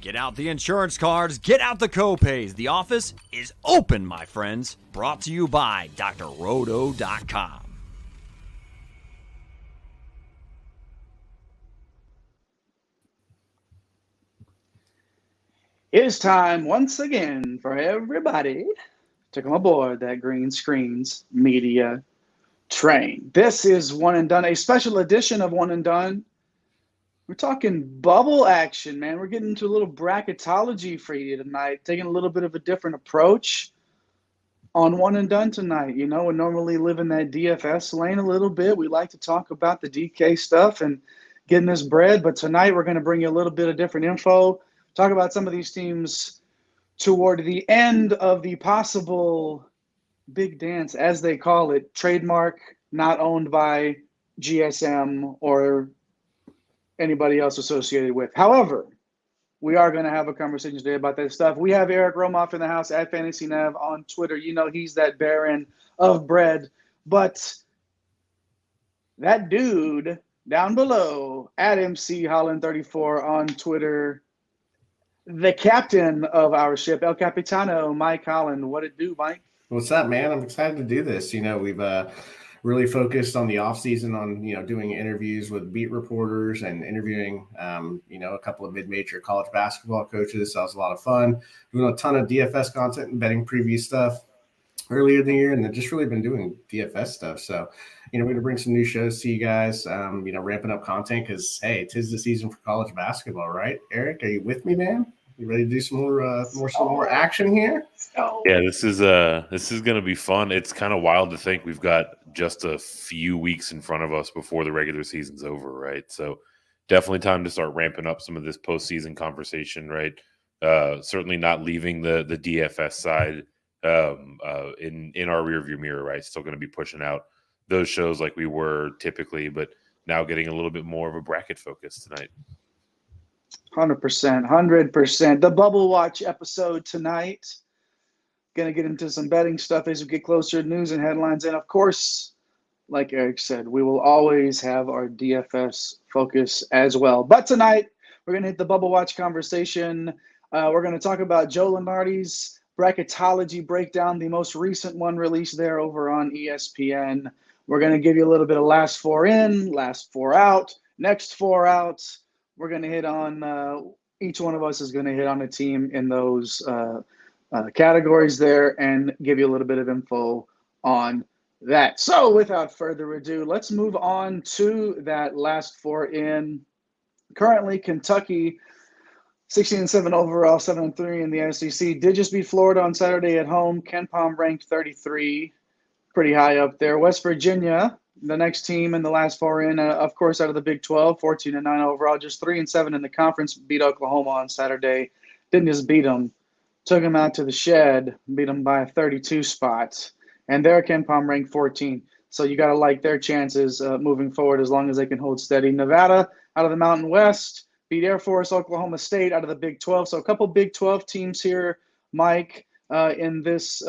Get out the insurance cards, get out the copays. The office is open, my friends. Brought to you by drroto.com. It is time once again for everybody to come aboard that Green Screens Media train. This is One and Done, a special edition of One and Done. We're talking bubble action, man. We're getting into a little bracketology for you tonight, taking a little bit of a different approach on One and Done tonight. You know, we normally live in that DFS lane a little bit. We like to talk about the DK stuff and getting this bread, but tonight we're going to bring you a little bit of different info, talk about some of these teams toward the end of the possible big dance, as they call it, trademark not owned by GSM or anybody else associated with. However, we are going to have a conversation today about that stuff. We have Eric Romoff in the house at FantasyNav on Twitter. You know he's that baron of bread. But that dude down below at MC Holland 34 on Twitter, the captain of our ship, El Capitano, Mike Holland. What it do, Mike? What's up, man? I'm excited to do this. You know, we've really focused on the off season on, doing interviews with beat reporters and interviewing, a couple of mid-major college basketball coaches. So that was a lot of fun. Doing a ton of DFS content and betting preview stuff earlier in the year, and then just really been doing DFS stuff. So, we're going to bring some new shows to you guys, ramping up content because, hey, 'tis the season for college basketball, right? Eric, are you with me, man? You ready to do some more action here? Yeah, this is going to be fun. It's kind of wild to think we've got just a few weeks in front of us before the regular season's over, right? So definitely time to start ramping up some of this postseason conversation, right? Certainly not leaving the DFS side in our rearview mirror, right? Still going to be pushing out those shows like we were typically, but now getting a little bit more of a bracket focus tonight. 100%. The Bubble Watch episode tonight. Going to get into some betting stuff as we get closer to news and headlines. And, of course, like Eric said, we will always have our DFS focus as well. But tonight, we're going to hit the Bubble Watch conversation. We're going to talk about Joe Lunardi's Bracketology breakdown, the most recent one released there over on ESPN. We're going to give you a little bit of last four in, last four out, next four out. We're going to hit on each one of us is going to hit on a team in those categories there and give you a little bit of info on that. So without further ado, let's move on to that last four in. Currently, Kentucky, 16-7 overall, 7-3 in the SEC. Did just beat Florida on Saturday at home. KenPom ranked 33, pretty high up there. West Virginia, the next team in the last four in, of course, out of the Big 12, 14-9 overall, just 3-7 in the conference. Beat Oklahoma on Saturday. Didn't just beat them, took them out to the shed, beat them by 32 spots. And their KenPom ranked 14. So you got to like their chances moving forward as long as they can hold steady. Nevada out of the Mountain West, beat Air Force, Oklahoma State out of the Big 12. So a couple Big 12 teams here, Mike, in this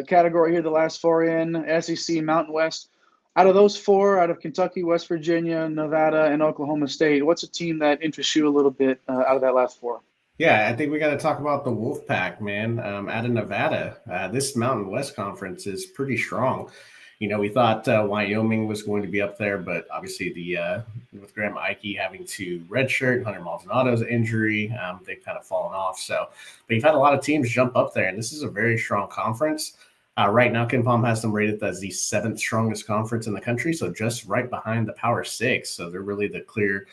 category here, the last four in, SEC, Mountain West. Out of those four, out of Kentucky, West Virginia, Nevada, and Oklahoma State, what's a team that interests you a little bit out of that last four? Yeah, I think we got to talk about the Wolfpack, man, out of Nevada. This Mountain West Conference is pretty strong. We thought Wyoming was going to be up there, but obviously with Graham Ike having to redshirt, Hunter Maldonado's injury, they've kind of fallen off. But you've had a lot of teams jump up there, and this is a very strong conference. Right now, KenPom has them rated as the 7th strongest conference in the country, so just right behind the Power Six. So they're really the clear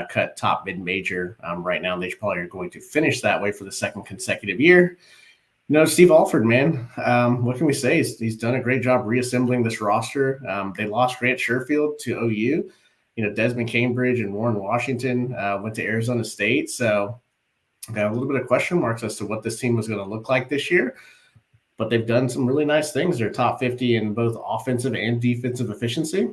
cut top mid-major right now. They probably are going to finish that way for the second consecutive year. Steve Alford, man, what can we say? He's done a great job reassembling this roster. They lost Grant Sherfield to OU. Desmond Cambridge and Warren Washington went to Arizona State. So got a little bit of question marks as to what this team was going to look like this year. But they've done some really nice things. They're top 50 in both offensive and defensive efficiency.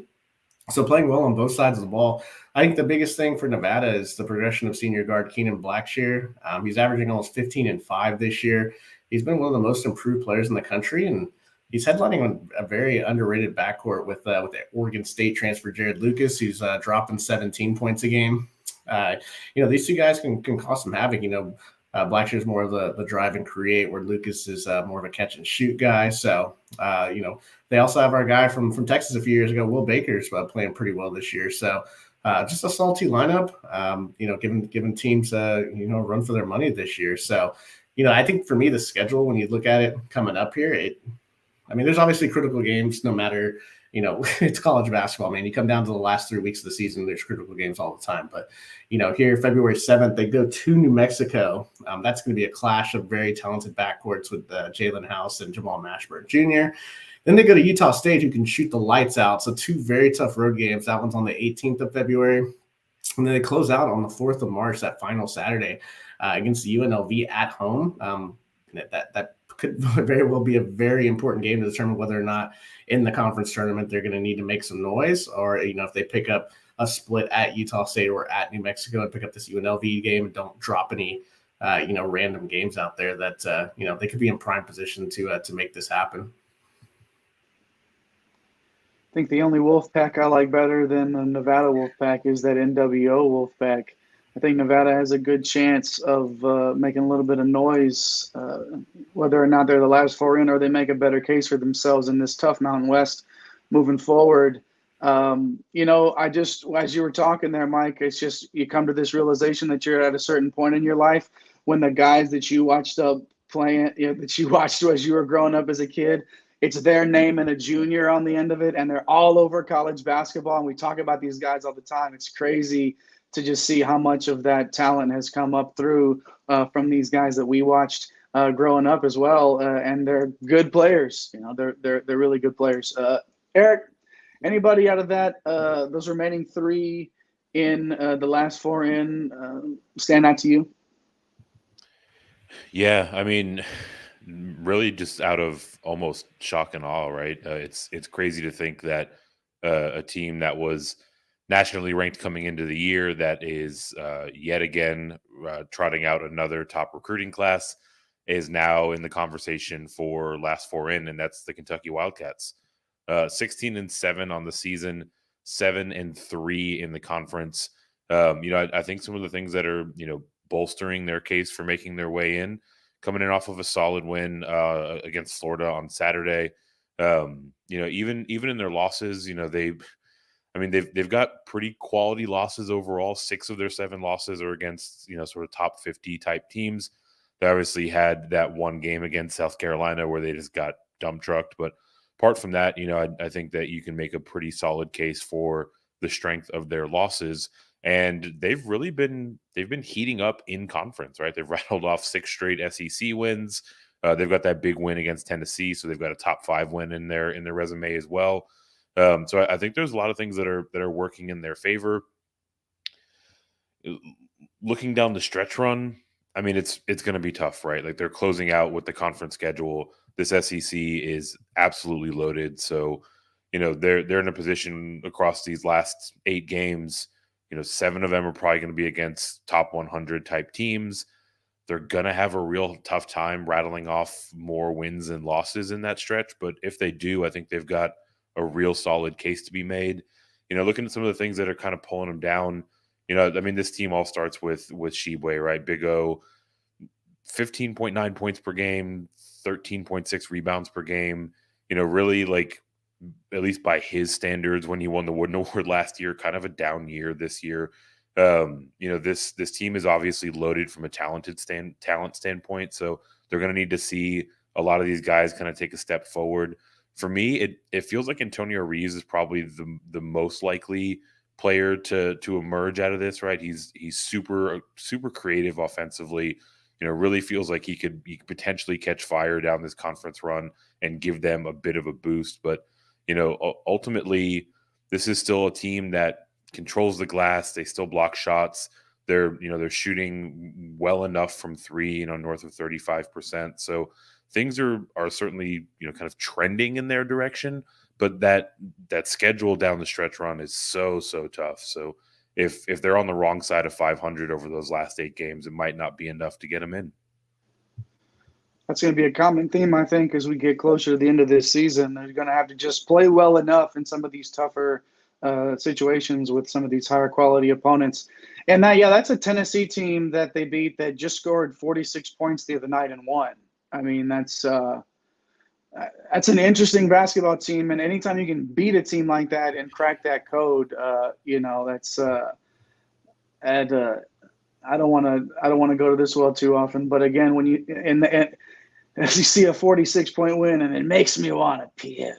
So playing well on both sides of the ball. I think the biggest thing for Nevada is the progression of senior guard Keenan Blackshear. He's averaging almost 15-5 this year. He's been one of the most improved players in the country, and he's headlining on a very underrated backcourt with the Oregon State transfer Jared Lucas, who's dropping 17 points a game. These two guys can cause some havoc. Blackshear's more of the drive and create, where Lucas is more of a catch and shoot guy. So, they also have our guy from Texas a few years ago, Will Baker's playing pretty well this year. So, just a salty lineup, giving teams, a run for their money this year. So, I think for me, the schedule, when you look at it coming up here, there's obviously critical games no matter, it's college basketball, man. You come down to the last 3 weeks of the season, there's critical games all the time. But, here, February 7th, they go to New Mexico. That's going to be a clash of very talented backcourts with Jalen House and Jamal Mashburn Jr. Then they go to Utah State, who can shoot the lights out. So 2 very tough road games. That one's on the 18th of February. And then they close out on the 4th of March, that final Saturday, against the UNLV at home. That could very well be a very important game to determine whether or not in the conference tournament they're going to need to make some noise, or if they pick up a split at Utah State or at New Mexico and pick up this UNLV game and don't drop any random games out there that they could be in prime position to make this happen. I think the only Wolfpack I like better than the Nevada Wolfpack is that NWO Wolfpack. I think Nevada has a good chance of making a little bit of noise, whether or not they're the last 4 in, or they make a better case for themselves in this tough Mountain West moving forward. As you were talking there, Mike, it's just you come to this realization that you're at a certain point in your life when the guys that you watched that you watched as you were growing up as a kid, it's their name and a junior on the end of it, and they're all over college basketball. And we talk about these guys all the time. It's crazy to just see how much of that talent has come up through from these guys that we watched growing up as well. And they're good players. They're really good players. Eric, anybody out of those remaining 3 in the last 4 in stand out to you? Yeah, really just out of almost shock and awe, right? It's crazy to think that a team that was nationally ranked coming into the year, that is yet again trotting out another top recruiting class, is now in the conversation for last 4 in, and that's the Kentucky Wildcats. 16-7 on the season, 7-3 in the conference. I think some of the things that are bolstering their case for making their way in, coming in off of a solid win against Florida on Saturday. Even in their losses, they've got pretty quality losses overall. 6 of their 7 losses are against, sort of top 50 type teams. They obviously had that one game against South Carolina where they just got dump trucked. But apart from that, I think that you can make a pretty solid case for the strength of their losses. And they've been heating up in conference, right? They've rattled off 6 straight SEC wins. They've got that big win against Tennessee, so they've got a top 5 win in their resume as well. So I think there's a lot of things that are working in their favor. Looking down the stretch run, it's going to be tough, right? Like, they're closing out with the conference schedule. This SEC is absolutely loaded. So, they're in a position across these last 8 games. 7 of them are probably going to be against top 100 type teams. They're going to have a real tough time rattling off more wins and losses in that stretch. But if they do, I think they've got a real solid case to be made. Looking at some of the things that are kind of pulling them down, this team all starts with Sheboy, right? Big O, 15.9 points per game, 13.6 rebounds per game. Really, like, at least by his standards, when he won the Wooden Award last year, kind of a down year this year. This team is obviously loaded from a talent standpoint, so they're going to need to see a lot of these guys kind of take a step forward. For me, it feels like Antonio Reeves is probably the most likely player to emerge out of this, right? He's super creative offensively. Really feels like he could potentially catch fire down this conference run and give them a bit of a boost. But ultimately, this is still a team that controls the glass. They still block shots. They're shooting well enough from 3, north of 35%. So things are certainly, kind of trending in their direction, but that schedule down the stretch run is so tough. So if they're on the wrong side of 500 over those last 8 games, it might not be enough to get them in. That's going to be a common theme, I think, as we get closer to the end of this season. They're going to have to just play well enough in some of these tougher situations with some of these higher quality opponents. And that's a Tennessee team that they beat that just scored 46 points the other night and won. I mean, that's an interesting basketball team. And anytime you can beat a team like that and crack that code, that's I don't want to go to this well too often. But again, when you as you see a 46-point win, and it makes me want to puke.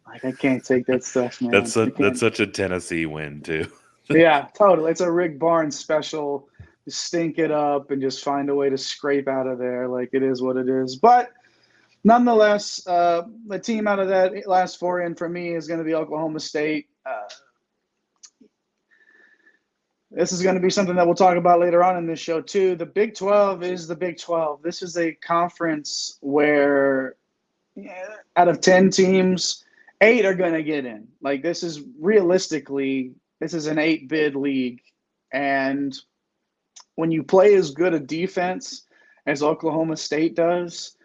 Like, I can't take that stuff, man. That's such a Tennessee win too. Yeah, totally. It's a Rick Barnes special. Just stink it up and just find a way to scrape out of there. Like, it is what it is. But nonetheless, the team out of that last four in for me is going to be Oklahoma State. This is going to be something that we'll talk about later on in this show too. The Big 12 is the Big 12. This is a conference where out of 10 teams, 8 are going to get in. Like, this is realistically, this is an 8-bid league. And when you play as good a defense as Oklahoma State does,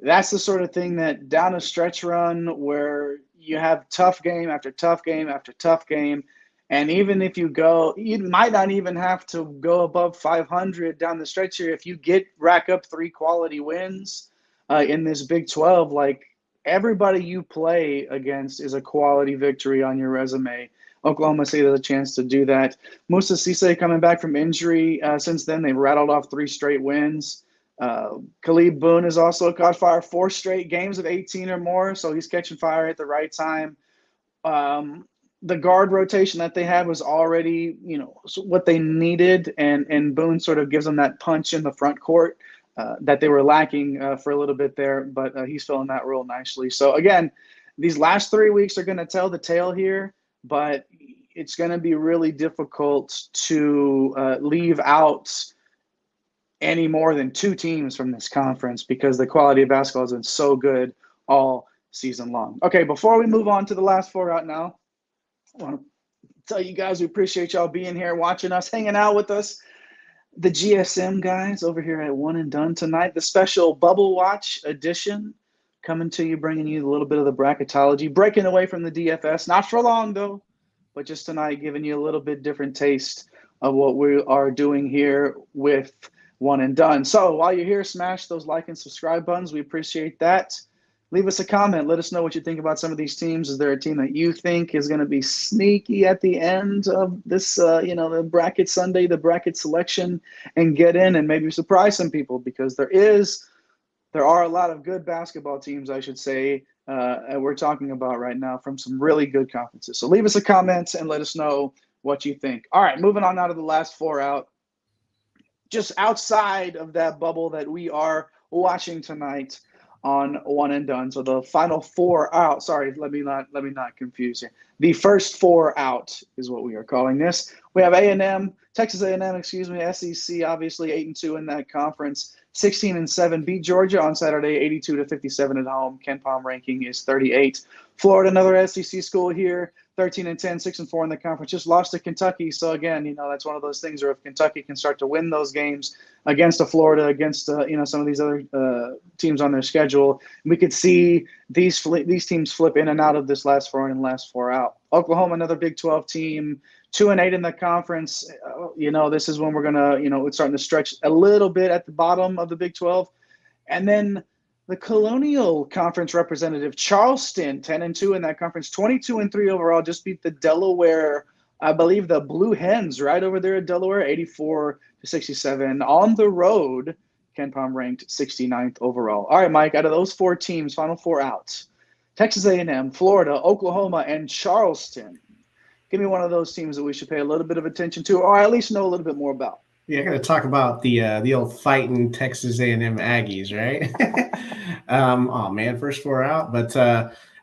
that's the sort of thing that down a stretch run where you have tough game after tough game after tough game. And even if you might not even have to go above 500 down the stretch here. If you rack up 3 quality wins in this Big 12, like, everybody you play against is a quality victory on your resume. Oklahoma State has a chance to do that. Musa Cisse coming back from injury. Since then, they've rattled off 3 straight wins. Khalid Boone has also caught fire 4 straight games of 18 or more, so he's catching fire at the right time. The guard rotation that they had was already, what they needed, and Boone sort of gives them that punch in the front court that they were lacking for a little bit there, but he's filling that role nicely. So again, these last 3 weeks are going to tell the tale here, but it's going to be really difficult to leave out any more than 2 teams from this conference because the quality of basketball has been so good all season long. Okay, before we move on to the last 4 out now, I want to tell you guys we appreciate y'all being here, watching us, hanging out with us. The GSM guys over here at One and Done tonight, the special Bubble Watch edition coming to you, bringing you a little bit of the bracketology, breaking away from the DFS. Not for long, though, but just tonight giving you a little bit different taste of what we are doing here with One and Done. So while you're here, smash those like and subscribe buttons. We appreciate that. Leave us a comment. Let us know what you think about some of these teams. Is there a team that you think is going to be sneaky at the end of this, the bracket Sunday, the bracket selection, and get in and maybe surprise some people? Because there are a lot of good basketball teams, I should say, we're talking about right now from some really good conferences. So leave us a comment and let us know what you think. All right, moving on out of the last 4 out. Just outside of that bubble that we are watching tonight on One and Done. So the final 4 out. Sorry, let me not confuse you. The first 4 out is what we are calling this. We have Texas A&M, SEC, obviously 8-2 in that conference. 16-7 beat Georgia on Saturday, 82-57 at home. Ken Palm ranking is 38. Florida, another SEC school here, 13-10, 6-4 in the conference. Just lost to Kentucky. So again, that's one of those things where if Kentucky can start to win those games against a Florida, against some of these other teams on their schedule, we could see these teams flip in and out of this last 4 in and last 4 out. Oklahoma, another Big 12 team, 2-8 in the conference. This is when we're gonna, it's starting to stretch a little bit at the bottom of the Big 12, and then the Colonial Conference representative, Charleston, 10-2 in that conference, 22-3 overall, just beat the Delaware, I believe the Blue Hens right over there at Delaware, 84-67. On the road, Ken Palm ranked 69th overall. All right, Mike, out of those 4 teams, final 4 outs, Texas A&M, Florida, Oklahoma, and Charleston. Give me one of those teams that we should pay a little bit of attention to, or at least know a little bit more about. Yeah, I got to talk about the old fighting Texas A&M Aggies, right? Oh man, first 4 out. But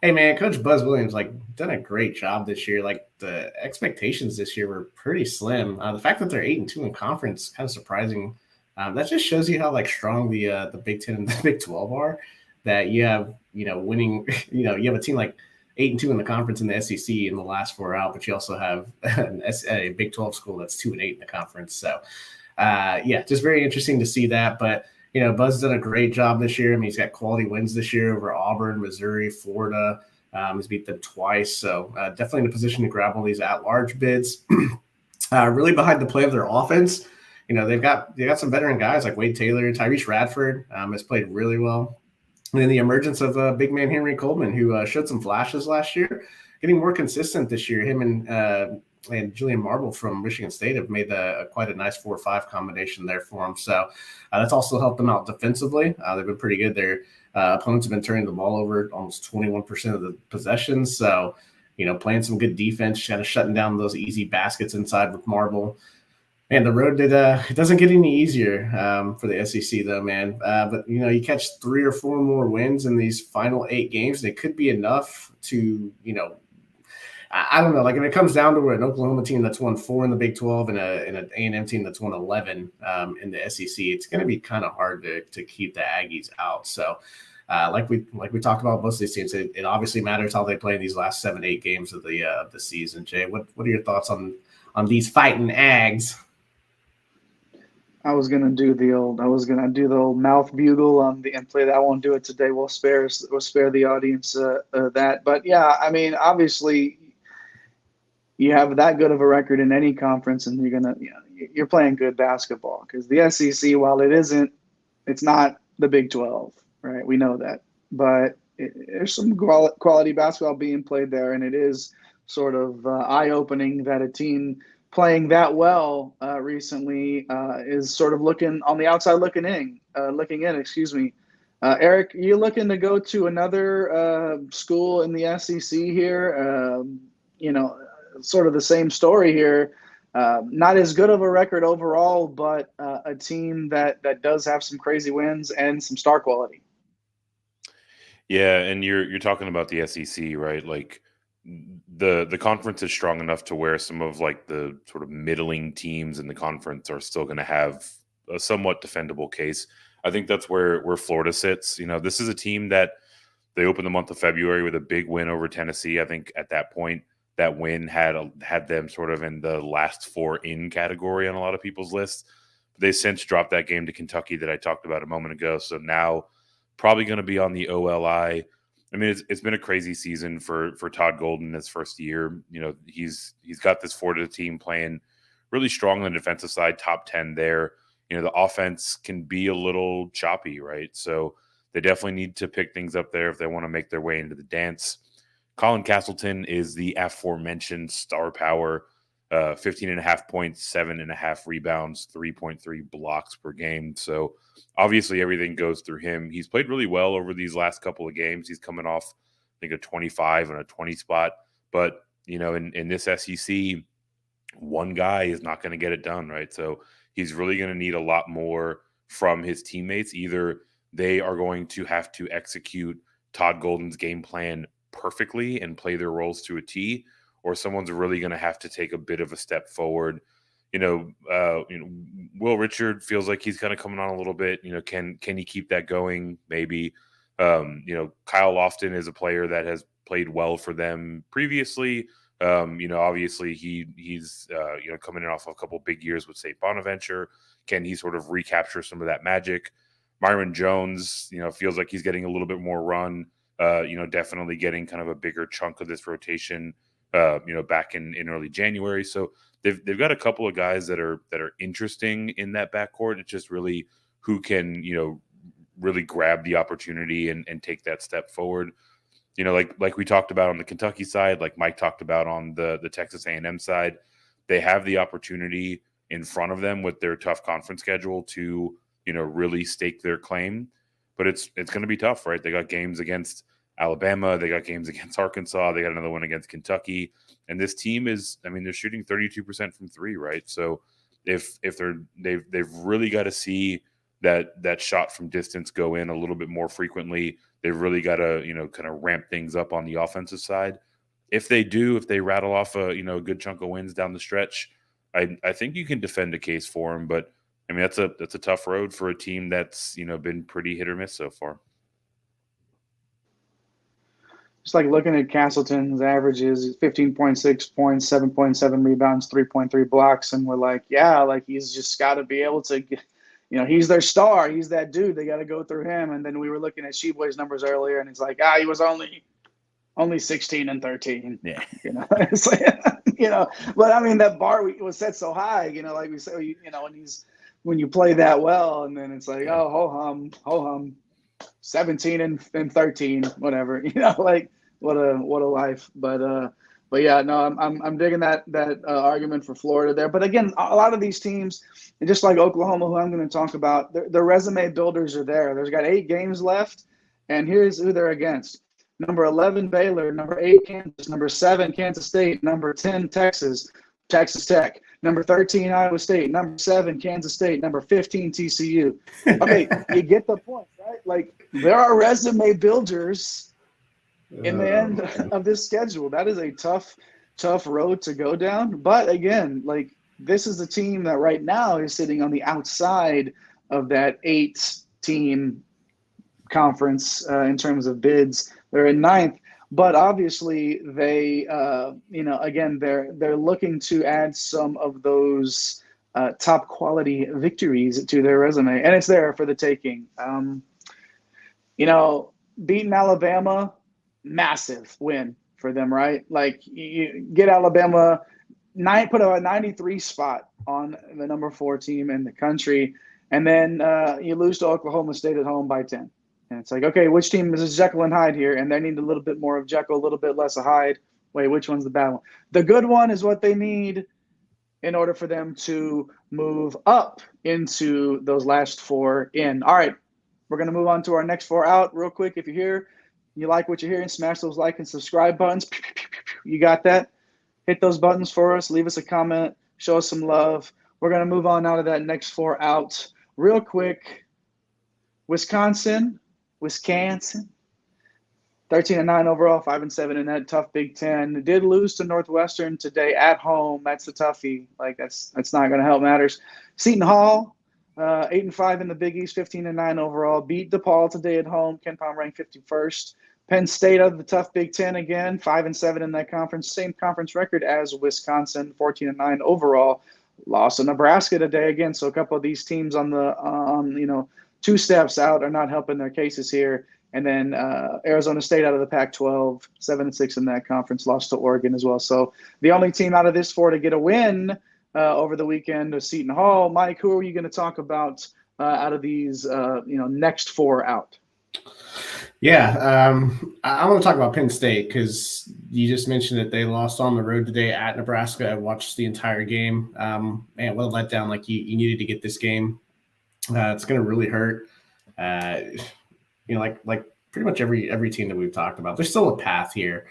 hey man, Coach Buzz Williams done a great job this year. Like, the expectations this year were pretty slim. The fact that they're 8-2 in conference kind of surprising. That just shows you how strong the Big 10 and the Big 12 are. That you have winning. You have a team 8-2 in the conference in the SEC in the last 4 out, but you also have a Big 12 school that's 2-8 in the conference. So, just very interesting to see that. But, Buzz done a great job this year. I mean, he's got quality wins this year over Auburn, Missouri, Florida, He's beat them twice, so definitely in a position to grab all these at-large bids. Really behind the play of their offense. They've got some veteran guys like Wade Taylor, Tyrese Radford has played really well. And then the emergence of big man Henry Coleman, who showed some flashes last year, getting more consistent this year. Him and Julian Marble from Michigan State have made quite a nice 4-5 combination there for him. So that's also helped them out defensively. They've been pretty good. Their opponents have been turning the ball over almost 21% of the possessions. So, playing some good defense, kind of shutting down those easy baskets inside with Marble. Man, the road it doesn't get any easier for the SEC though, man. But you catch 3 or 4 more wins in these final 8 games, and it could be enough to, I don't know. Like if it comes down to an Oklahoma team that's won 4 in the Big 12 and an A&M team that's won 11 in the SEC, it's going to be kind of hard to keep the Aggies out. So, like we talked about most of these teams, it obviously matters how they play in these last 7-8 games of the season. Jay, what are your thoughts on these fighting Ags? I was gonna do the old mouth bugle and play that. I won't do it today. We'll spare the audience that. But yeah, I mean, obviously, you have that good of a record in any conference, and you're playing good basketball because the SEC, while it's not the Big 12, right? We know that, but there's some quality basketball being played there, and it is sort of eye-opening that a team playing that well recently is sort of looking on the outside, looking in. Eric, you looking to go to another school in the SEC here? Sort of the same story here. Not as good of a record overall, but a team that does have some crazy wins and some star quality. Yeah, and you're talking about the SEC, right? Like the conference is strong enough to where some of like the sort of middling teams in the conference are still going to have a somewhat defendable case. I think that's where Florida sits. This is a team that they opened the month of February with a big win over Tennessee. I think at that point, that win had them sort of in the last 4 in category on a lot of people's lists. They since dropped that game to Kentucky that I talked about a moment ago. So now probably going to be on the OLI. I mean, it's been a crazy season for Todd Golden his first year. He's got this Florida team playing really strong on the defensive side, top 10 there. The offense can be a little choppy, right? So they definitely need to pick things up there if they want to make their way into the dance. Colin Castleton is the aforementioned star power, 15.5 points, 7.5 rebounds, 3.3 blocks per game. So obviously everything goes through him. He's played really well over these last couple of games. He's coming off, I think, a 25 and a 20 spot. But, in this SEC, one guy is not going to get it done, right? So he's really going to need a lot more from his teammates. Either they are going to have to execute Todd Golden's game plan perfectly and play their roles to a T, or someone's really going to have to take a bit of a step forward. Will Richard feels like he's kind of coming on a little bit. Can he keep that going? Maybe. Kyle Lofton is a player that has played well for them previously. Obviously he's coming in off of a couple big years with St. Bonaventure. Can he sort of recapture some of that magic? Myron Jones, feels like he's getting a little bit more run. Definitely getting kind of a bigger chunk of this rotation, back in early January. So they've got a couple of guys that are interesting in that backcourt. It's just really who can, really grab the opportunity and take that step forward. Like we talked about on the Kentucky side, like Mike talked about on the Texas A&M side, they have the opportunity in front of them with their tough conference schedule to, really stake their claim. But it's going to be tough, right? They got games against Alabama. They got games against Arkansas. They got another one against Kentucky. And this team they're shooting 32% from 3, right? So if they've really got to see that shot from distance go in a little bit more frequently. They've really got to, kind of ramp things up on the offensive side. If they rattle off a good chunk of wins down the stretch, I think you can defend a case for them. But I mean, that's a tough road for a team that's, been pretty hit or miss so far. Just like looking at Castleton's averages, 15.6 points, 7.7 rebounds, 3.3 blocks. And we're like, yeah, like he's just got to be able to, he's their star. He's that dude. They got to go through him. And then we were looking at Sheboy's numbers earlier, and it's like, he was only only 16-13. Yeah. It's like, but I mean, that bar was set so high, like we said, when you play that well, and then it's like, oh, ho hum, 17-13, whatever, like what a life. But yeah, no, I'm digging that argument for Florida there. But again, a lot of these teams, and just like Oklahoma, who I'm going to talk about, their resume builders are there. There's got 8 games left, and here's who they're against: number 11 Baylor, number 8 Kansas, number 7 Kansas State, number 10 Texas Tech, number 13 Iowa State, number 7 Kansas State, number 15 TCU. Okay, you get the point, right? Like, there are resume builders in the end of this schedule. That is a tough road to go down. But again, like, this is a team that right now is sitting on the outside of that 8-team conference in terms of bids. They're in 9th, but obviously they, again, they're looking to add some of those top quality victories to their resume, and it's there for the taking. Beating Alabama, massive win for them, right? Like, you get Alabama put a 93 spot on the number 4 team in the country, and then you lose to Oklahoma State at home by 10. And it's like, okay, which team is Jekyll and Hyde here? And they need a little bit more of Jekyll, a little bit less of Hyde. Wait, which one's the bad one? The good one is what they need in order for them to move up into those last 4 in. All right, we're going to move on to our next 4 out real quick. If you're here, you like what you're hearing, smash those like and subscribe buttons. You got that? Hit those buttons for us. Leave us a comment. Show us some love. We're going to move on out of that next 4 out real quick. Wisconsin, 13-9 overall, 5-7 in that tough Big Ten. Did lose to Northwestern today at home. That's a toughie. Like, that's not going to help matters. Seton Hall, 8-5 in the Big East, 15-9 overall. Beat DePaul today at home. KenPom ranked 51st. Penn State out of the tough Big Ten again, 5-7 in that conference. Same conference record as Wisconsin, 14-9 overall. Lost to Nebraska today again. So a couple of these teams on the 2 steps out are not helping their cases here. And then Arizona State out of the Pac-12, 7-6 in that conference, lost to Oregon as well. So the only team out of this 4 to get a win over the weekend is Seton Hall. Mike, who are you going to talk about out of these next 4 out? Yeah, I want to talk about Penn State because you just mentioned that they lost on the road today at Nebraska. I watched the entire game. Man, what a letdown. Like, you needed to get this game. It's going to really hurt. Like pretty much every team that we've talked about, there's still a path here,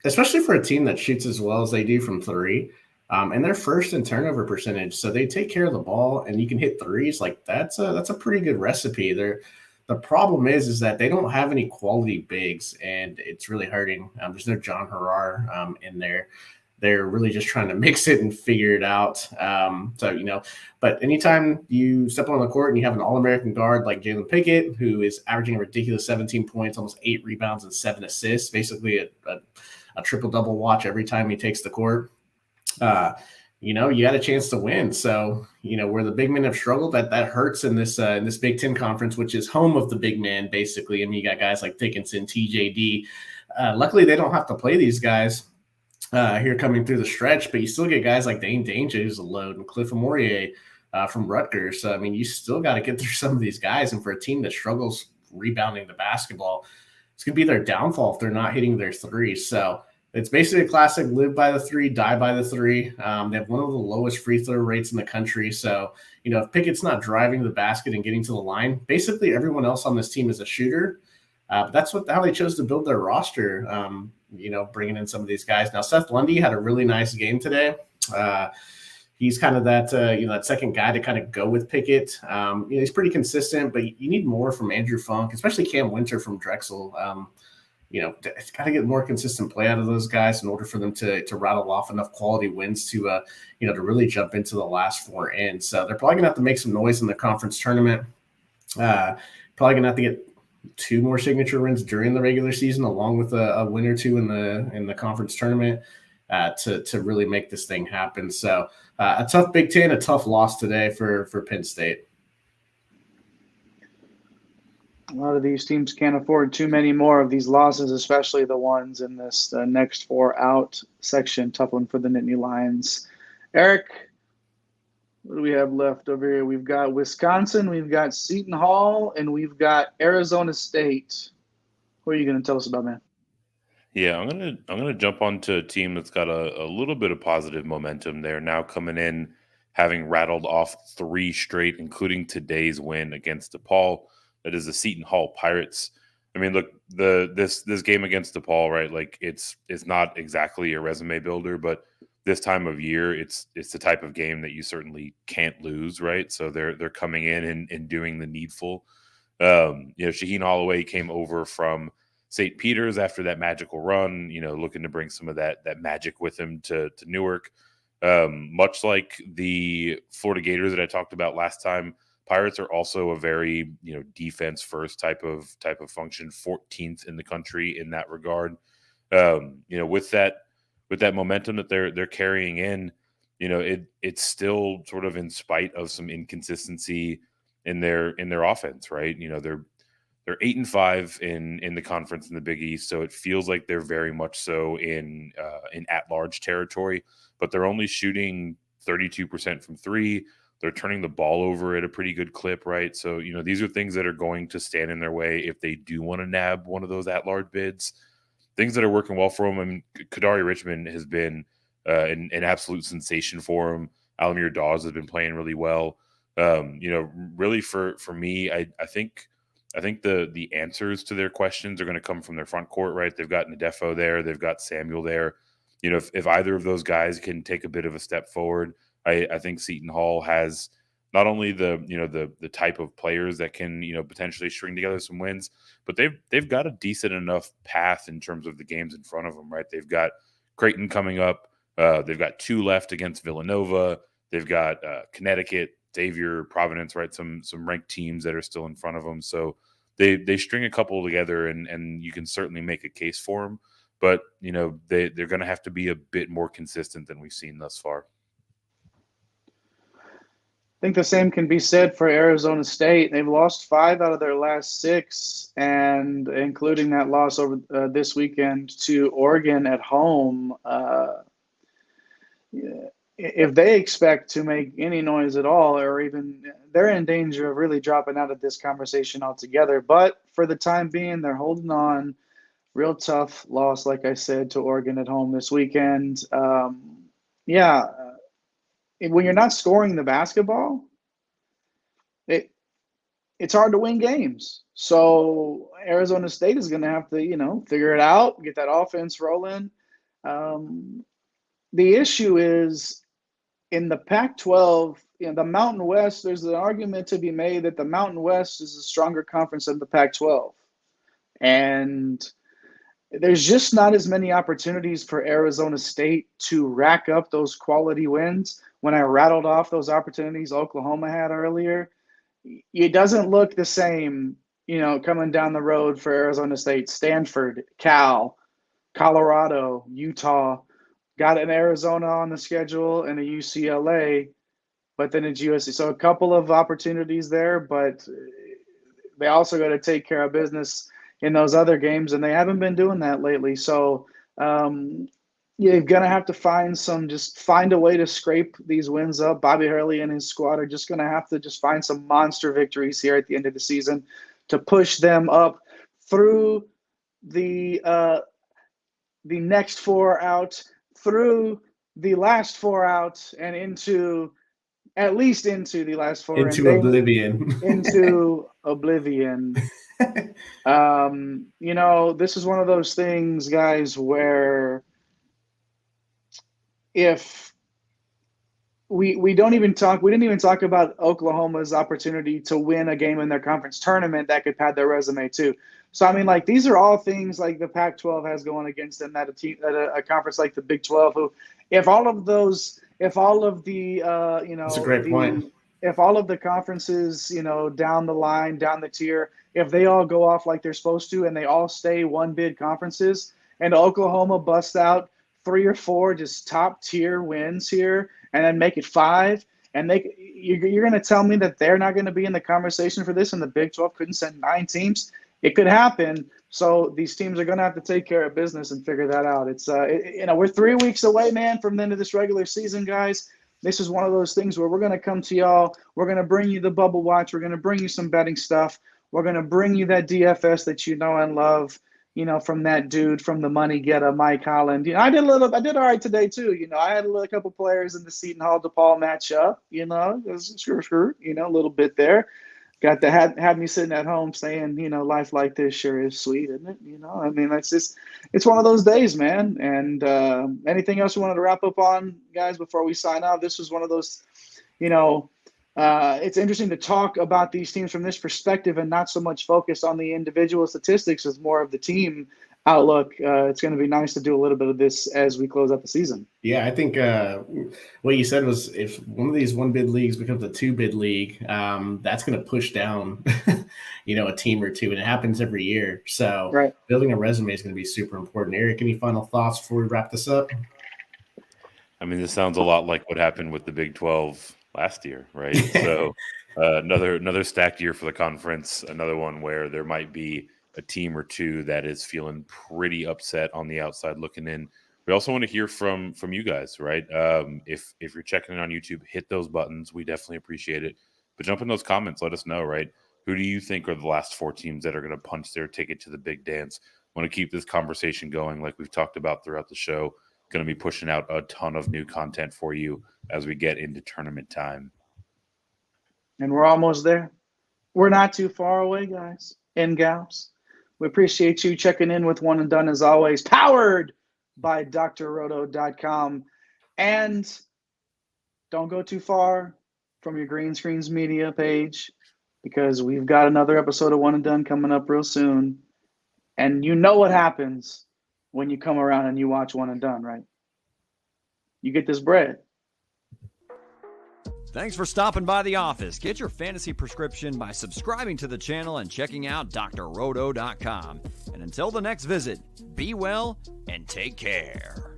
especially for a team that shoots as well as they do from 3. And they're first in turnover percentage, so they take care of the ball, and you can hit threes. Like, that's a pretty good recipe. The problem is that they don't have any quality bigs, and it's really hurting. There's no John Harrar in there. They're really just trying to mix it and figure it out. But anytime you step on the court and you have an All-American guard like Jalen Pickett, who is averaging a ridiculous 17 points, almost 8 rebounds and 7 assists, basically a triple-double watch every time he takes the court, you got a chance to win. So, where the big men have struggled, that hurts in this Big Ten conference, which is home of the big man, basically. I mean, you got guys like Dickinson, TJD. Luckily, they don't have to play these guys here coming through the stretch, but you still get guys like Dane Danger, who's a load, and Cliff Amourier from Rutgers. So, I mean, you still got to get through some of these guys. And for a team that struggles rebounding the basketball, it's going to be their downfall if they're not hitting their threes. So, it's basically a classic live by the 3, die by the 3. They have one of the lowest free throw rates in the country. So, if Pickett's not driving the basket and getting to the line, basically everyone else on this team is a shooter. But that's how they chose to build their roster, bringing in some of these guys. Now, Seth Lundy had a really nice game today. He's kind of that second guy to kind of go with Pickett. He's pretty consistent, but you need more from Andrew Funk, especially Cam Winter from Drexel. It's got to get more consistent play out of those guys in order for them to rattle off enough quality wins to really jump into the last 4 in. So they're probably going to have to make some noise in the conference tournament. Probably going to have to get 2 more signature wins during the regular season, along with a win or 2 in the conference tournament to really make this thing happen. So a tough Big Ten, a tough loss today for Penn State. A lot of these teams can't afford too many more of these losses, especially the ones in this next 4 out section. Tough one for the Nittany Lions. Eric, what do we have left over here? We've got Wisconsin, we've got Seton Hall, and we've got Arizona State. What are you going to tell us about, man? Yeah, I'm gonna jump onto a team that's got a little bit of positive momentum. They're now coming in, having rattled off 3 straight, including today's win against DePaul. That is the Seton Hall Pirates. I mean, look, this game against DePaul, right? Like it's not exactly a resume builder, but this time of year, it's the type of game that you certainly can't lose, right? So they're coming in and doing the needful. Shaheen Holloway came over from St. Peter's after that magical run, looking to bring some of that magic with him to Newark. Much like the Florida Gators that I talked about last time, Pirates are also a very, defense first type of function, 14th in the country in that regard. With that momentum that they're carrying in, it's still sort of in spite of some inconsistency in their offense, right? They're 8-5 in the conference in the Big East, so it feels like they're very much so in at-large territory. But they're only shooting 32% from 3. They're turning the ball over at a pretty good clip, right? So these are things that are going to stand in their way if they do want to nab one of those at-large bids. Things that are working well for them. I mean, Kadari Richmond has been an absolute sensation for him. Alamir Dawes has been playing really well. Really for me, I think the answers to their questions are going to come from their front court, right? They've got Nadefo there. They've got Samuel there. If either of those guys can take a bit of a step forward, I think Seton Hall has not only the type of players that can, potentially string together some wins, but they've got a decent enough path in terms of the games in front of them, right? They've got Creighton coming up. They've got 2 left against Villanova. They've got Connecticut, Xavier, Providence, right? Some ranked teams that are still in front of them. So they string a couple together, and you can certainly make a case for them. But they're going to have to be a bit more consistent than we've seen thus far. I think the same can be said for Arizona State. They've lost 5 out of their last 6, and including that loss over this weekend to Oregon at home. If they expect to make any noise at all, or even they're in danger of really dropping out of this conversation altogether. But for the time being, they're holding on. Real tough loss, like I said, to Oregon at home this weekend. When you're not scoring the basketball, it's hard to win games. So Arizona State is going to have to, figure it out, get that offense rolling. The issue is in the Pac-12, the Mountain West, there's an argument to be made that the Mountain West is a stronger conference than the Pac-12. And there's just not as many opportunities for Arizona State to rack up those quality wins. When I rattled off those opportunities Oklahoma had earlier, it doesn't look the same, coming down the road for Arizona State. Stanford, Cal, Colorado, Utah, got an Arizona on the schedule and a UCLA, but then it's USC. So a couple of opportunities there, but they also got to take care of business in those other games, and they haven't been doing that lately. So you're going to have to find a way to scrape these wins up. Bobby Hurley and his squad are just going to have to just find some monster victories here at the end of the season to push them up through the next 4 out, through the last 4 out, and at least into the last 4. Into oblivion. Into oblivion. This is one of those things, guys, where if we didn't even talk about Oklahoma's opportunity to win a game in their conference tournament that could pad their resume too. So I mean, like, these are all things like the Pac-12 has going against them, that a conference like the Big 12, who, if all of the That's a great point. If all of the conferences, down the line, down the tier, if they all go off like they're supposed to and they all stay 1-bid conferences, and Oklahoma busts out 3 or 4 just top tier wins here and then make it 5, and you're going to tell me that they're not going to be in the conversation for this, and the Big 12 couldn't send 9 teams? It could happen. So these teams are going to have to take care of business and figure that out. It's we're 3 weeks away, man, from the end of this regular season, guys. This is one of those things where we're going to come to y'all. We're going to bring you the bubble watch. We're going to bring you some betting stuff. We're going to bring you that DFS that you know and love, from that dude from the money getter, Mike Holland. I did all right today too. I had a couple players in the Seton Hall DePaul matchup, a little bit there. Got to have me sitting at home saying, life like this sure is sweet, isn't it? It's one of those days, man. And anything else you wanted to wrap up on, guys, before we sign off? This was one of those, it's interesting to talk about these teams from this perspective and not so much focus on the individual statistics as more of the team outlook. It's going to be nice to do a little bit of this as we close out the season. Yeah, I think what you said was if one of these 1-bid leagues becomes a 2-bid league, that's going to push down, a team or two, and it happens every year. So right. Building a resume is going to be super important. Eric, any final thoughts before we wrap this up? I mean, this sounds a lot like what happened with the Big 12 last year, right? So another stacked year for the conference, another one where there might be a team or two that is feeling pretty upset on the outside looking in. We also want to hear from you guys, right? If you're checking in on YouTube, hit those buttons. We definitely appreciate it. But jump in those comments. Let us know, right? Who do you think are the last 4 teams that are going to punch their ticket to the big dance? Want to keep this conversation going like we've talked about throughout the show. Going to be pushing out a ton of new content for you as we get into tournament time. And we're almost there. We're not too far away, guys and gals. We appreciate you checking in with One and Done as always, powered by drroto.com. And don't go too far from your Green Screens Media page, because we've got another episode of One and Done coming up real soon. And you know what happens when you come around and you watch One and Done, right? You get this bread. Thanks for stopping by the office. Get your fantasy prescription by subscribing to the channel and checking out drroto.com. And until the next visit, be well and take care.